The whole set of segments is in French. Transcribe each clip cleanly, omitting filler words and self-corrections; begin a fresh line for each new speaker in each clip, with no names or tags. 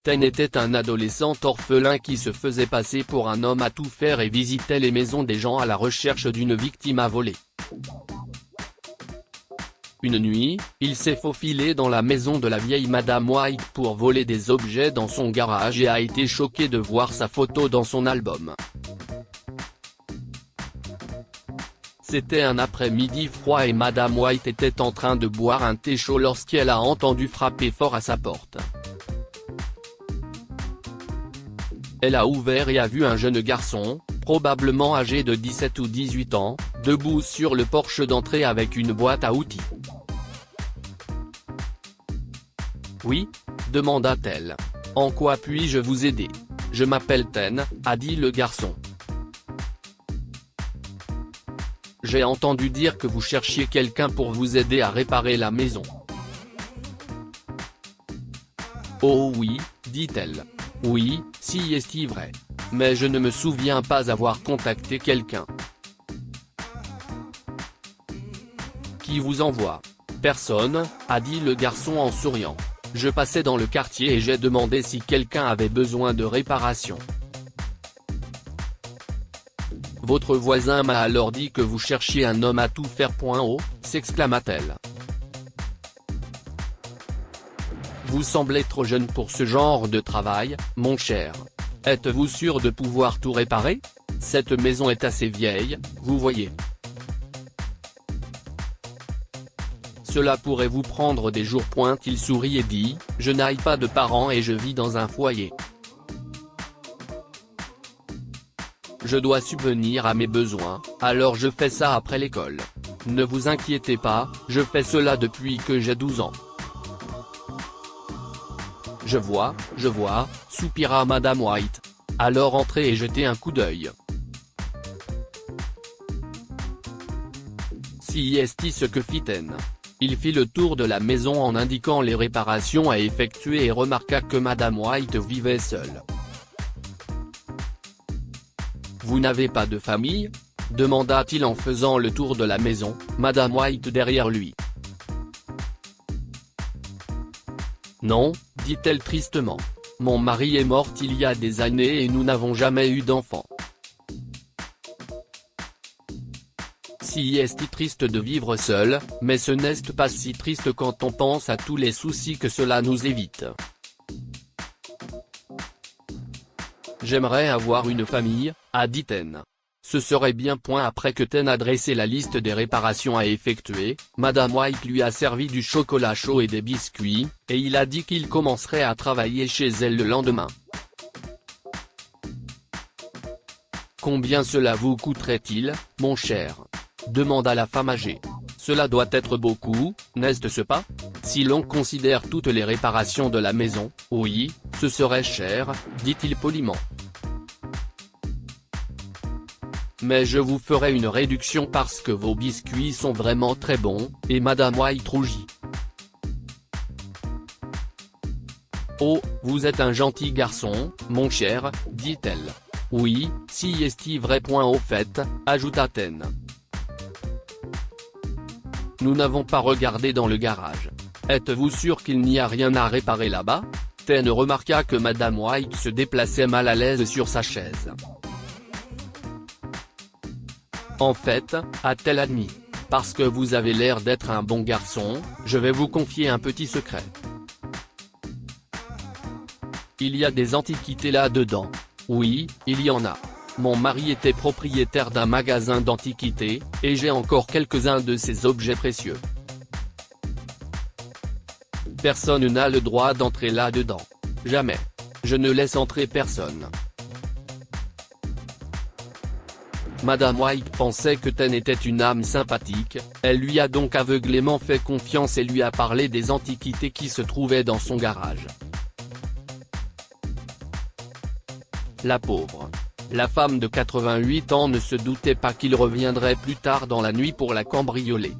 Ten était un adolescent orphelin qui se faisait passer pour un homme à tout faire et visitait les maisons des gens à la recherche d'une victime à voler. Une nuit, il s'est faufilé dans la maison de la vieille Madame White pour voler des objets dans son garage et a été choqué de voir sa photo dans son album. C'était un après-midi froid et Madame White était en train de boire un thé chaud lorsqu'elle a entendu frapper fort à sa porte. Elle a ouvert et a vu un jeune garçon, probablement âgé de 17 ou 18 ans, debout sur le porche d'entrée avec une boîte à outils. « Oui ?» demanda-t-elle. « En quoi puis-je vous aider ? Je m'appelle Ten » a dit le garçon. « J'ai entendu dire que vous cherchiez quelqu'un pour vous aider à réparer la maison. »« Oh oui » dit-elle. « Oui, si est vrai. Mais je ne me souviens pas avoir contacté quelqu'un. » « Qui vous envoie ? » ?»« Personne » a dit le garçon en souriant. « Je passais dans le quartier et j'ai demandé si quelqu'un avait besoin de réparation. Votre voisin m'a alors dit que vous cherchiez un homme à tout faire. Oh » s'exclama-t-elle. « Vous semblez trop jeune pour ce genre de travail, mon cher. Êtes-vous sûr de pouvoir tout réparer ? Cette maison est assez vieille, vous voyez. Cela pourrait vous prendre des jours. » Il sourit et dit, « Je n'ai pas de parents et je vis dans un foyer. Je dois subvenir à mes besoins, alors je fais ça après l'école. Ne vous inquiétez pas, je fais cela depuis que j'ai 12 ans. » « Je vois, soupira Madame White. « Alors entrez et jetez un coup d'œil. » Si est ce que fit Ten. Il fit le tour de la maison en indiquant les réparations à effectuer et remarqua que Madame White vivait seule. « Vous n'avez pas de famille ? » demanda-t-il en faisant le tour de la maison, Madame White derrière lui. « Non » dit-elle tristement. « Mon mari est mort il y a des années et nous n'avons jamais eu d'enfant. » Si est triste de vivre seul, mais ce n'est pas si triste quand on pense à tous les soucis que cela nous évite. « J'aimerais avoir une famille » a dit Ten. Ce serait bien. Après que Ten a dressé la liste des réparations à effectuer, Madame White lui a servi du chocolat chaud et des biscuits, et il a dit qu'il commencerait à travailler chez elle le lendemain. « Combien cela vous coûterait-il, mon cher ? » demanda la femme âgée. « Cela doit être beaucoup, n'est-ce pas ? Si l'on considère toutes les réparations de la maison, oui, ce serait cher, » dit-il poliment. « Mais je vous ferai une réduction parce que vos biscuits sont vraiment très bons, » et Madame White rougit. « Oh, vous êtes un gentil garçon, mon cher, » dit-elle. « Oui, si est vrai. Au fait, » ajouta Ten. « Nous n'avons pas regardé dans le garage. Êtes-vous sûr qu'il n'y a rien à réparer là-bas ?» Ten remarqua que Madame White se déplaçait mal à l'aise sur sa chaise. « En fait, » a-t-elle admis, « parce que vous avez l'air d'être un bon garçon, je vais vous confier un petit secret. Il y a des antiquités là-dedans. Oui, il y en a. Mon mari était propriétaire d'un magasin d'antiquités, et j'ai encore quelques-uns de ces objets précieux. Personne n'a le droit d'entrer là-dedans. Jamais. Je ne laisse entrer personne. » Madame White pensait que Ten était une âme sympathique, elle lui a donc aveuglément fait confiance et lui a parlé des antiquités qui se trouvaient dans son garage. La pauvre. La femme de 88 ans ne se doutait pas qu'il reviendrait plus tard dans la nuit pour la cambrioler.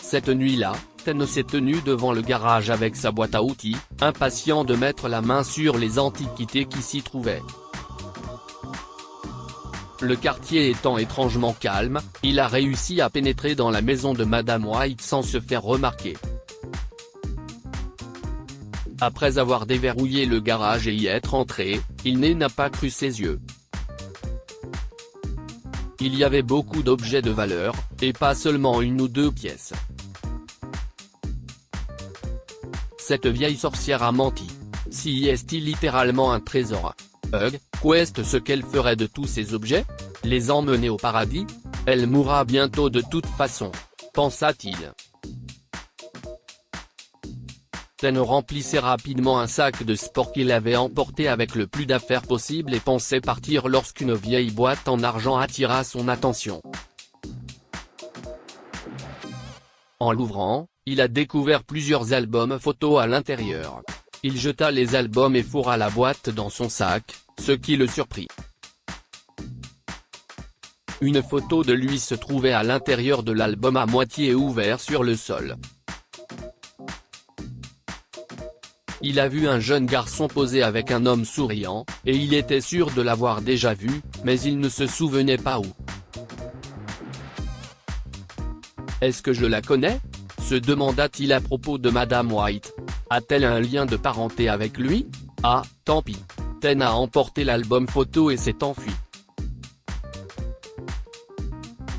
Cette nuit-là, Ten s'est tenu devant le garage avec sa boîte à outils, impatient de mettre la main sur les antiquités qui s'y trouvaient. Le quartier étant étrangement calme, il a réussi à pénétrer dans la maison de Madame White sans se faire remarquer. Après avoir déverrouillé le garage et y être entré, il n'a pas cru ses yeux. Il y avait beaucoup d'objets de valeur, et pas seulement une ou deux pièces. Cette vieille sorcière a menti. Si est-il littéralement un trésor? Qu'est ce qu'elle ferait de tous ces objets? Les emmener au paradis? Elle mourra bientôt de toute façon, pensa-t-il. Ten remplissait rapidement un sac de sport qu'il avait emporté avec le plus d'affaires possible et pensait partir lorsqu'une vieille boîte en argent attira son attention. En l'ouvrant, il a découvert plusieurs albums photos à l'intérieur. Il jeta les albums et fourra la boîte dans son sac, ce qui le surprit. Une photo de lui se trouvait à l'intérieur de l'album à moitié ouvert sur le sol. Il a vu un jeune garçon poser avec un homme souriant, et il était sûr de l'avoir déjà vu, mais il ne se souvenait pas où. « Est-ce que je la connais ?» se demanda-t-il à propos de Madame White. A-t-elle un lien de parenté avec lui? Ah, tant pis. Ten a emporté l'album photo et s'est enfui.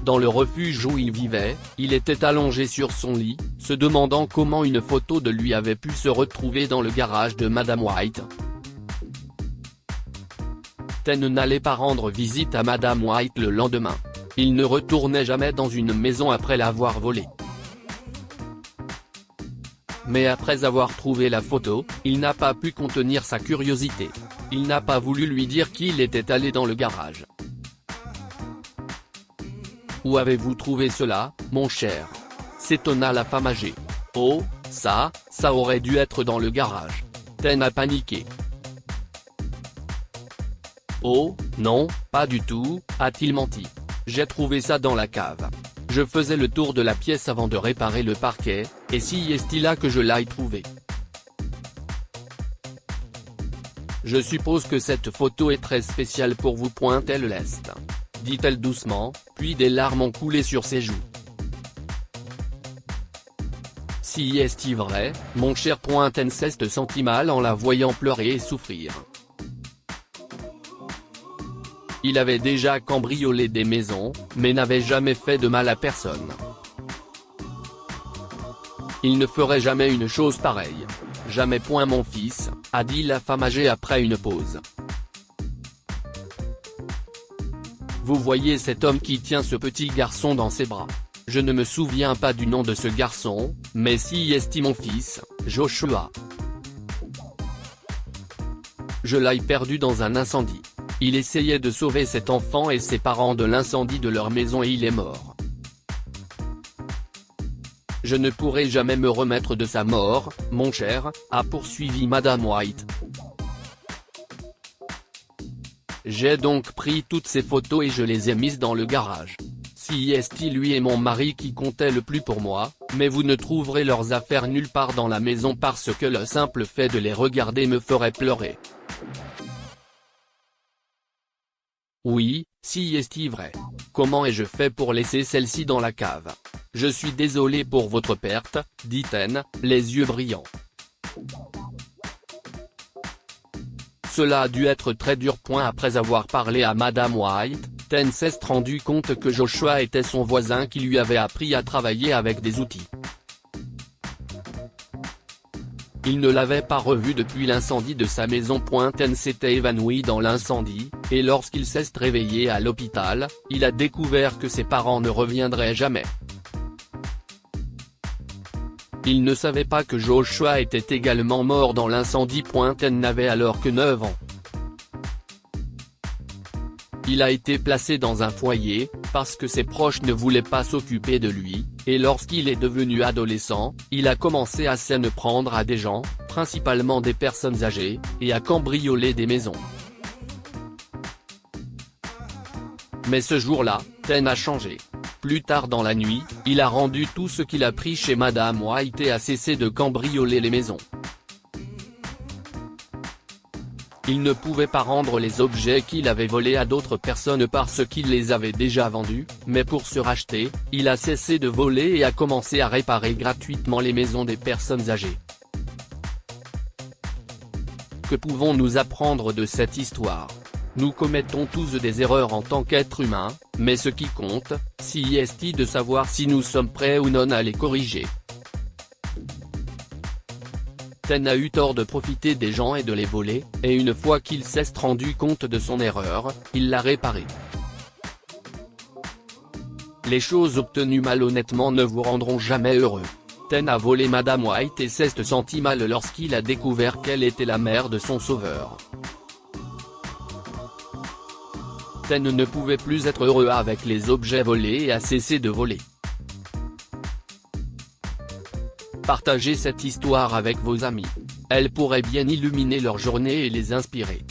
Dans le refuge où il vivait, il était allongé sur son lit, se demandant comment une photo de lui avait pu se retrouver dans le garage de Madame White. Ten n'allait pas rendre visite à Madame White le lendemain. Il ne retournait jamais dans une maison après l'avoir volée. Mais après avoir trouvé la photo, il n'a pas pu contenir sa curiosité. Il n'a pas voulu lui dire qu'il était allé dans le garage. « Où avez-vous trouvé cela, mon cher ?» s'étonna la femme âgée. « Oh, ça aurait dû être dans le garage. » Ten a paniqué. « Oh, non, pas du tout, a-t-il menti. J'ai trouvé ça dans la cave. Je faisais le tour de la pièce avant de réparer le parquet, et si est-il là que je l'aille trouvé. Je suppose que cette photo est très spéciale pour vous. Elle l'est, dit-elle doucement, puis des larmes ont coulé sur ses joues. Si est-il vrai, mon cher Ten se sentit mal en la voyant pleurer et souffrir. Il avait déjà cambriolé des maisons, mais n'avait jamais fait de mal à personne. Il ne ferait jamais une chose pareille. Jamais point mon fils, a dit la femme âgée après une pause. Vous voyez cet homme qui tient ce petit garçon dans ses bras. Je ne me souviens pas du nom de ce garçon, mais si est mon fils, Joshua. Je l'ai perdu dans un incendie. Il essayait de sauver cet enfant et ses parents de l'incendie de leur maison et il est mort. Je ne pourrai jamais me remettre de sa mort, mon cher, a poursuivi Madame White. J'ai donc pris toutes ces photos et je les ai mises dans le garage. Si est-il lui et mon mari qui comptaient le plus pour moi, mais vous ne trouverez leurs affaires nulle part dans la maison parce que le simple fait de les regarder me ferait pleurer. Oui, si est-il vrai. Comment ai-je fait pour laisser celle-ci dans la cave? Je suis désolé pour votre perte, dit Ten, les yeux brillants. Cela a dû être très dur. Après avoir parlé à Madame White, Ten s'est rendu compte que Joshua était son voisin qui lui avait appris à travailler avec des outils. Il ne l'avait pas revu depuis l'incendie de sa maison. Ten s'était évanoui dans l'incendie, et lorsqu'il s'est réveillé à l'hôpital, il a découvert que ses parents ne reviendraient jamais. Il ne savait pas que Joshua était également mort dans l'incendie. Ten n'avait alors que 9 ans. Il a été placé dans un foyer, parce que ses proches ne voulaient pas s'occuper de lui, et lorsqu'il est devenu adolescent, il a commencé à s'en prendre à des gens, principalement des personnes âgées, et à cambrioler des maisons. Mais ce jour-là, Ten a changé. Plus tard dans la nuit, il a rendu tout ce qu'il a pris chez Madame White et a cessé de cambrioler les maisons. Il ne pouvait pas rendre les objets qu'il avait volés à d'autres personnes parce qu'il les avait déjà vendus, mais pour se racheter, il a cessé de voler et a commencé à réparer gratuitement les maisons des personnes âgées. Que pouvons-nous apprendre de cette histoire? Nous commettons tous des erreurs en tant qu'êtres humains, mais ce qui compte, c'est de savoir si nous sommes prêts ou non à les corriger. Ten a eu tort de profiter des gens et de les voler, et une fois qu'il s'est rendu compte de son erreur, il l'a réparée. Les choses obtenues malhonnêtement ne vous rendront jamais heureux. Ten a volé Madame White et s'est senti mal lorsqu'il a découvert qu'elle était la mère de son sauveur. Ten ne pouvait plus être heureux avec les objets volés et a cessé de voler. Partagez cette histoire avec vos amis. Elle pourrait bien illuminer leur journée et les inspirer.